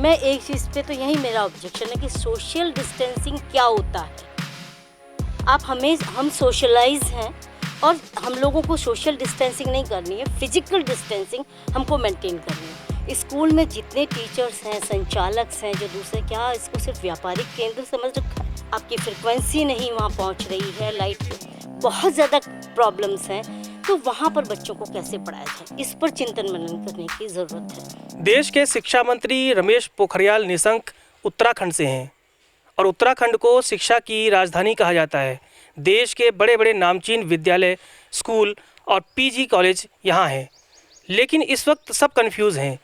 मैं एक चीज़ पे तो यही मेरा ऑब्जेक्शन है कि सोशल डिस्टेंसिंग क्या होता है। हम सोशलाइज हैं और हम लोगों को सोशल डिस्टेंसिंग नहीं करनी है, फिजिकल डिस्टेंसिंग हमको मेंटेन करनी है। स्कूल में जितने टीचर्स हैं, संचालक हैं, जो दूसरे क्या इसको सिर्फ व्यापारिक केंद्र समझ रखा है। आपकी फ्रिक्वेंसी नहीं वहाँ पहुँच रही है, लाइट बहुत ज़्यादा प्रॉब्लम्स हैं, तो वहाँ पर बच्चों को कैसे पढ़ाया जाए, इस पर चिंतन मनन करने की ज़रूरत है। देश के शिक्षा मंत्री रमेश पोखरियाल निशंक उत्तराखंड से हैं और उत्तराखंड को शिक्षा की राजधानी कहा जाता है। देश के बड़े बड़े नामचीन विद्यालय, स्कूल और पीजी कॉलेज यहाँ हैं, लेकिन इस वक्त सब कंफ्यूज हैं।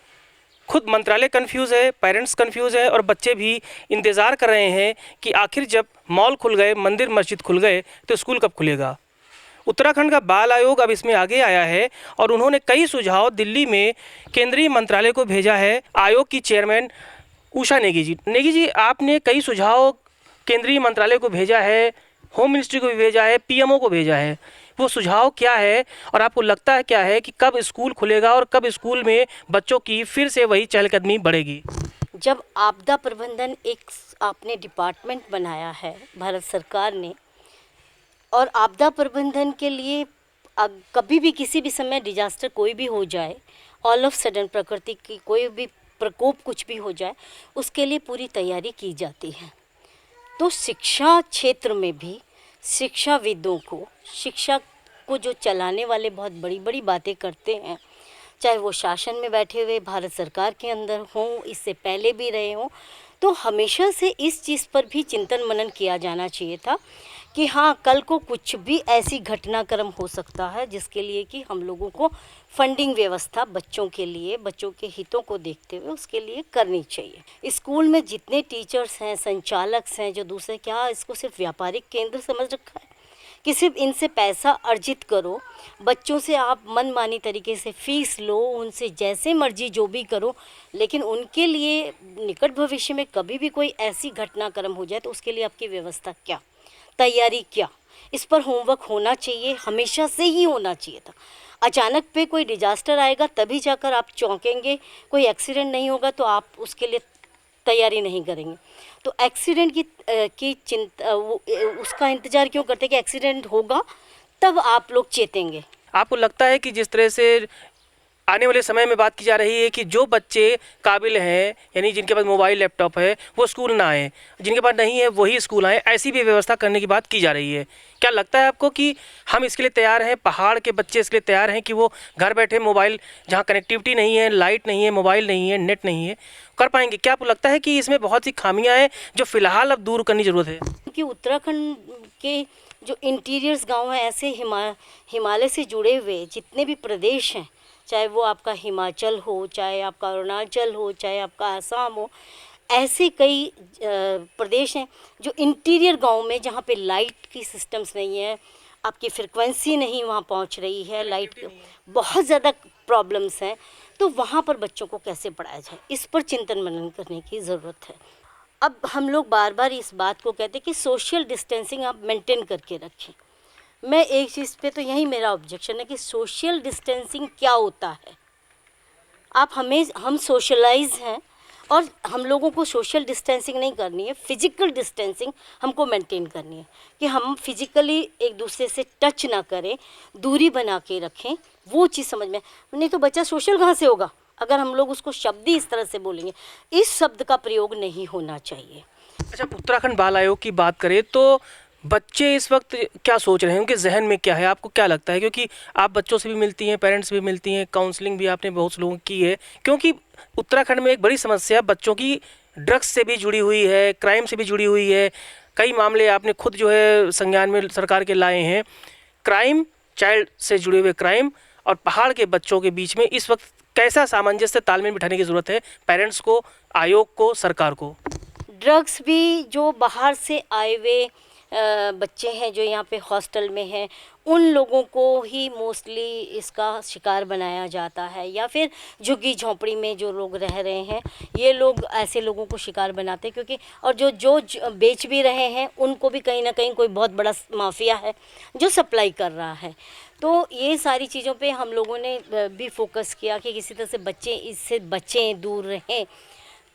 खुद मंत्रालय कंफ्यूज है, पेरेंट्स कंफ्यूज है और बच्चे भी इंतज़ार कर रहे हैं कि आखिर जब मॉल खुल गए, मंदिर मस्जिद खुल गए तो स्कूल कब खुलेगा। उत्तराखंड का बाल आयोग अब इसमें आगे आया है और उन्होंने कई सुझाव दिल्ली में केंद्रीय मंत्रालय को भेजा है। आयोग की चेयरमैन उषा नेगी जी, आपने कई सुझाव केंद्रीय मंत्रालय को भेजा है, होम मिनिस्ट्री को भी भेजा है, पीएमओ को भेजा है। वो सुझाव क्या है और आपको लगता है क्या है कि कब स्कूल खुलेगा और कब स्कूल में बच्चों की फिर से वही चहलकदमी बढ़ेगी? जब आपदा प्रबंधन एक आपने डिपार्टमेंट बनाया है भारत सरकार ने, और आपदा प्रबंधन के लिए कभी भी किसी भी समय डिजास्टर कोई भी हो जाए, ऑल ऑफ सडन प्रकृति की कोई भी प्रकोप कुछ भी हो जाए, उसके लिए पूरी तैयारी की जाती है। तो शिक्षा क्षेत्र में भी शिक्षाविदों को, शिक्षा को जो चलाने वाले बहुत बड़ी बड़ी बातें करते हैं, चाहे वो शासन में बैठे हुए भारत सरकार के अंदर हों, इससे पहले भी रहे हों, तो हमेशा से इस चीज़ पर भी चिंतन मनन किया जाना चाहिए था कि हाँ, कल को कुछ भी ऐसी घटनाक्रम हो सकता है जिसके लिए कि हम लोगों को फंडिंग व्यवस्था बच्चों के लिए, बच्चों के हितों को देखते हुए उसके लिए करनी चाहिए। स्कूल में जितने टीचर्स हैं, संचालक हैं, जो दूसरे क्या इसको सिर्फ व्यापारिक केंद्र समझ रखा है कि सिर्फ इनसे पैसा अर्जित करो, बच्चों से आप मनमानी तरीके से फीस लो, उनसे जैसे मर्जी जो भी करो, लेकिन उनके लिए निकट भविष्य में कभी भी कोई ऐसी घटनाक्रम हो जाए तो उसके लिए आपकी व्यवस्था क्या, तैयारी क्या, इस पर होमवर्क होना चाहिए, हमेशा से ही होना चाहिए था। अचानक पे कोई डिजास्टर आएगा तभी जाकर आप चौंकेंगे, कोई एक्सीडेंट नहीं होगा तो आप उसके लिए तैयारी नहीं करेंगे। तो एक्सीडेंट की चिंता, उसका इंतज़ार क्यों करते कि एक्सीडेंट होगा तब आप लोग चेतेंगे। आपको लगता है कि जिस तरह से आने वाले समय में बात की जा रही है कि जो बच्चे काबिल हैं, यानी जिनके पास मोबाइल लैपटॉप है, वो स्कूल ना आए, जिनके पास नहीं है वही स्कूल आए, ऐसी भी व्यवस्था करने की बात की जा रही है, क्या लगता है आपको कि हम इसके लिए तैयार हैं, पहाड़ के बच्चे इसके लिए तैयार हैं कि वो घर बैठे मोबाइल, जहाँ कनेक्टिविटी नहीं है, लाइट नहीं है, मोबाइल नहीं है, नेट नहीं है, कर पाएंगे? क्या आपको लगता है कि इसमें बहुत सी खामियाँ हैं जो फिलहाल अब दूर करनी ज़रूरत है? क्योंकि उत्तराखंड के जो इंटीरियर्स गाँव हैं, ऐसे हिमालय से जुड़े हुए जितने भी प्रदेश हैं, चाहे वो आपका हिमाचल हो, चाहे आपका अरुणाचल हो, चाहे आपका आसाम हो, ऐसे कई प्रदेश हैं जो इंटीरियर गांव में, जहाँ पे लाइट की सिस्टम्स नहीं है, आपकी फ्रिक्वेंसी नहीं वहाँ पहुँच रही है, लाइट की बहुत ज़्यादा प्रॉब्लम्स हैं, तो वहाँ पर बच्चों को कैसे पढ़ाया जाए, इस पर चिंतन मनन करने की ज़रूरत है। अब हम लोग बार बार इस बात को कहते हैं कि सोशल डिस्टेंसिंग आप मेंटेन करके रखें। मैं एक चीज़ पे तो यही मेरा ऑब्जेक्शन है कि सोशल डिस्टेंसिंग क्या होता है। हम सोशलाइज हैं और हम लोगों को सोशल डिस्टेंसिंग नहीं करनी है, फिजिकल डिस्टेंसिंग हमको मेंटेन करनी है कि हम फिजिकली एक दूसरे से टच ना करें, दूरी बना के रखें, वो चीज़ समझ में। नहीं तो बच्चा सोशल कहाँ से होगा अगर हम लोग उसको शब्द ही इस तरह से बोलेंगे। इस शब्द का प्रयोग नहीं होना चाहिए। अच्छा, उत्तराखंड बाल आयोग की बात करें तो बच्चे इस वक्त क्या सोच रहे हैं, उनके जहन में क्या है, आपको क्या लगता है? क्योंकि आप बच्चों से भी मिलती हैं, पेरेंट्स भी मिलती हैं, काउंसलिंग भी आपने बहुत से लोगों की है, क्योंकि उत्तराखंड में एक बड़ी समस्या बच्चों की ड्रग्स से भी जुड़ी हुई है, क्राइम से भी जुड़ी हुई है। कई मामले आपने खुद जो है संज्ञान में सरकार के लाए हैं, क्राइम, चाइल्ड से जुड़े हुए क्राइम और पहाड़ के बच्चों के बीच में इस वक्त कैसा सामंजस्य, तालमेल बिठाने की ज़रूरत है पेरेंट्स को, आयोग को, सरकार को? ड्रग्स भी जो बाहर से आए हुए बच्चे हैं, जो यहाँ पे हॉस्टल में हैं, उन लोगों को ही मोस्टली इसका शिकार बनाया जाता है, या फिर झुग्गी झोंपड़ी में जो लोग रह रहे हैं, ये लोग ऐसे लोगों को शिकार बनाते हैं। क्योंकि और जो बेच भी रहे हैं उनको भी कहीं ना कहीं कोई बहुत बड़ा माफिया है जो सप्लाई कर रहा है। तो ये सारी चीज़ों पे हम लोगों ने भी फोकस किया कि किसी तरह से बच्चे इससे बचें, दूर रहें।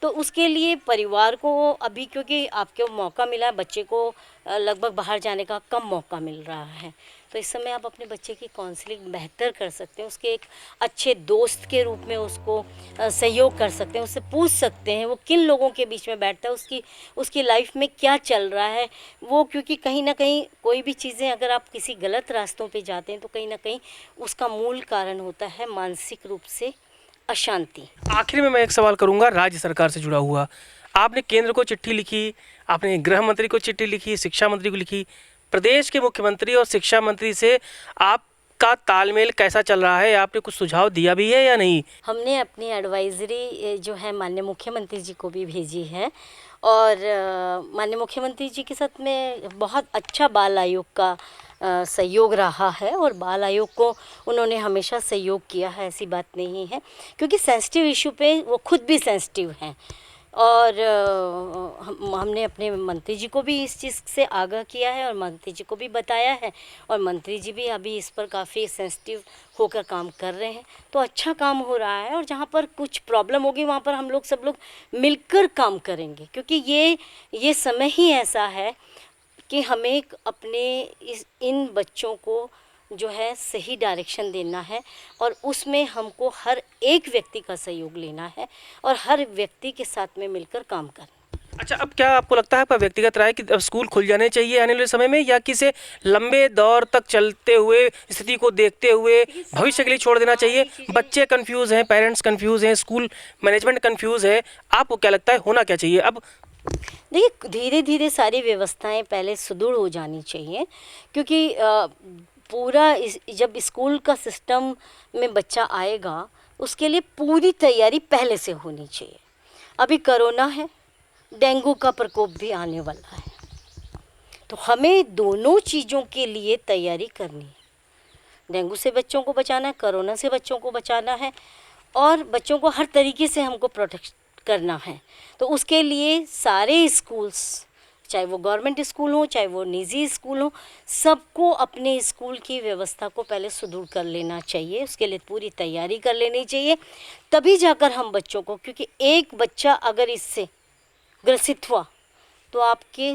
तो उसके लिए परिवार को अभी, क्योंकि आपको मौका मिला है, बच्चे को लगभग बाहर जाने का कम मौका मिल रहा है, तो इस समय आप अपने बच्चे की काउंसलिंग बेहतर कर सकते हैं, उसके एक अच्छे दोस्त के रूप में उसको सहयोग कर सकते हैं, उससे पूछ सकते हैं वो किन लोगों के बीच में बैठता है, उसकी लाइफ में क्या चल रहा है वो, क्योंकि कहीं ना कहीं कोई भी चीज़ें अगर आप किसी गलत रास्तों पे जाते हैं तो कहीं ना कहीं उसका मूल कारण होता है मानसिक रूप से अशांति। आखिर में मैं एक सवाल करूंगा राज्य सरकार से जुड़ा हुआ। आपने केंद्र को चिट्ठी लिखी, आपने गृह मंत्री को चिट्ठी लिखी, शिक्षा मंत्री को लिखी, प्रदेश के मुख्यमंत्री और शिक्षा मंत्री से आपका तालमेल कैसा चल रहा है? आपने कुछ सुझाव दिया भी है या नहीं? हमने अपनी एडवाइजरी जो है माननीय मुख्यमंत्री जी को भी भेजी है, और माननीय मुख्यमंत्री जी के साथ में बहुत अच्छा बाल आयोग का सहयोग रहा है, और बाल आयोग को उन्होंने हमेशा सहयोग किया है, ऐसी बात नहीं है, क्योंकि सेंसिटिव इशू पे वो खुद भी सेंसिटिव हैं। और हमने अपने मंत्री जी को भी इस चीज़ से आगाह किया है और मंत्री जी को भी बताया है, और मंत्री जी भी अभी इस पर काफ़ी सेंसिटिव होकर काम कर रहे हैं, तो अच्छा काम हो रहा है। और जहाँ पर कुछ प्रॉब्लम होगी वहाँ पर हम लोग सब लोग मिलकर काम करेंगे, क्योंकि ये समय ही ऐसा है कि हमें अपने इन बच्चों को जो है सही डायरेक्शन देना है, और उसमें हमको हर एक व्यक्ति का सहयोग लेना है और हर व्यक्ति के साथ में मिलकर काम करना। अच्छा, अब क्या आपको लगता है, आपका व्यक्तिगत राय कि अब स्कूल खुल जाने चाहिए आने वाले समय में, या किसी लंबे दौर तक चलते हुए स्थिति को देखते हुए भविष्य के लिए छोड़ देना चाहिए? बच्चे कंफ्यूज हैं, पेरेंट्स कंफ्यूज हैं, स्कूल मैनेजमेंट कंफ्यूज है, आपको क्या लगता है होना क्या चाहिए अब? देखिए, धीरे धीरे सारी व्यवस्थाएं पहले सुदृढ़ हो जानी चाहिए, क्योंकि पूरा जब स्कूल का सिस्टम में बच्चा आएगा उसके लिए पूरी तैयारी पहले से होनी चाहिए। अभी कोरोना है, डेंगू का प्रकोप भी आने वाला है, तो हमें दोनों चीज़ों के लिए तैयारी करनी है। डेंगू से बच्चों को बचाना है, कोरोना से बच्चों को बचाना है, और बच्चों को हर तरीके से हमको प्रोटेक्ट करना है। तो उसके लिए सारे स्कूल्स, चाहे वो गवर्नमेंट स्कूल हो चाहे वो निजी स्कूल हो, सबको अपने स्कूल की व्यवस्था को पहले सुदृढ़ कर लेना चाहिए, उसके लिए पूरी तैयारी कर लेनी चाहिए, तभी जाकर हम बच्चों को, क्योंकि एक बच्चा अगर इससे ग्रसित हुआ तो आपके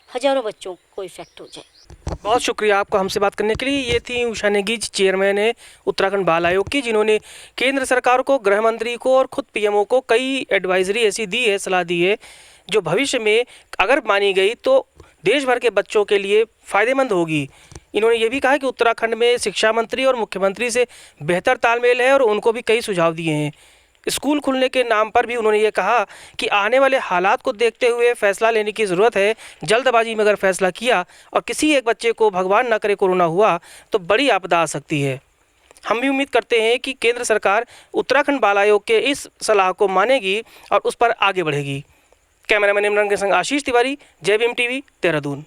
हजारों बच्चों को इफेक्ट हो जाए। बहुत शुक्रिया आपका हमसे बात करने के लिए। ये थी उषा नेगी, चेयरमैन है उत्तराखंड बाल आयोग की, जिन्होंने केंद्र सरकार को, गृह मंत्री को और खुद पीएमओ को कई एडवाइजरी ऐसी दी है, सलाह दी है, जो भविष्य में अगर मानी गई तो देश भर के बच्चों के लिए फ़ायदेमंद होगी। इन्होंने ये भी कहा कि उत्तराखंड में शिक्षा मंत्री और मुख्यमंत्री से बेहतर तालमेल है और उनको भी कई सुझाव दिए हैं। स्कूल खुलने के नाम पर भी उन्होंने ये कहा कि आने वाले हालात को देखते हुए फैसला लेने की ज़रूरत है। जल्दबाजी में अगर फैसला किया और किसी एक बच्चे को, भगवान ना करे, कोरोना हुआ तो बड़ी आपदा आ सकती है। हम भी उम्मीद करते हैं कि केंद्र सरकार उत्तराखंड बाल आयोग के इस सलाह को मानेगी और उस पर आगे बढ़ेगी। कैमरामैन इमरान के संग आशीष तिवारी, जय भीम टीवी, देहरादून।